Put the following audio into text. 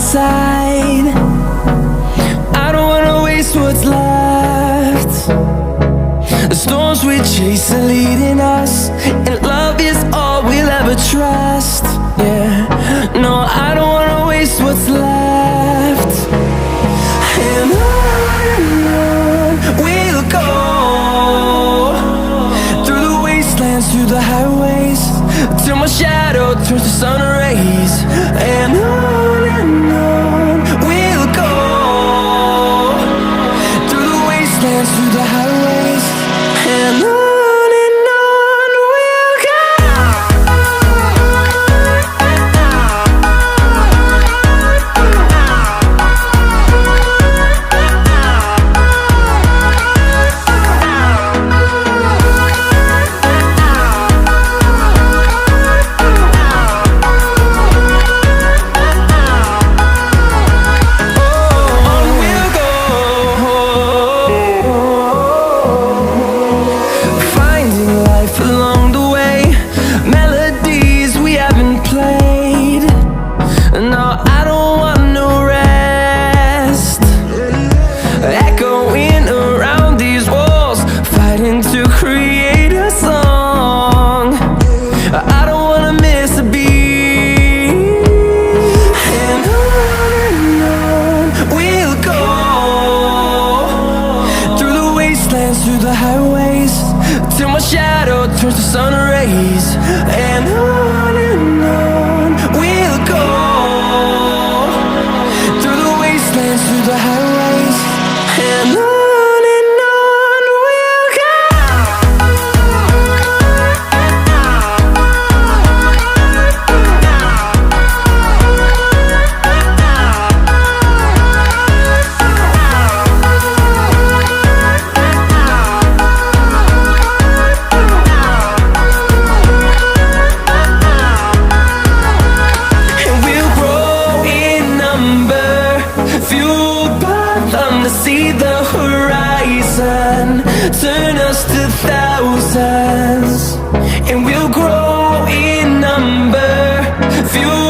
side. I don't wanna waste what's left. The storms we chase are leading us, and love is all we'll ever trust. Yeah, no, I don't wanna waste what's left. And on we'll go, through the wastelands, through the highways, till my shadow turns to sun rays. And on we'll go, through the wastelands, through the highways, and on we'll go. Through the highways, till my shadow turns to sun rays. And on we'll go, through the wastelands, through the highways, and on we'll go. See the horizon turn us to thousands, and we'll grow in number, fuel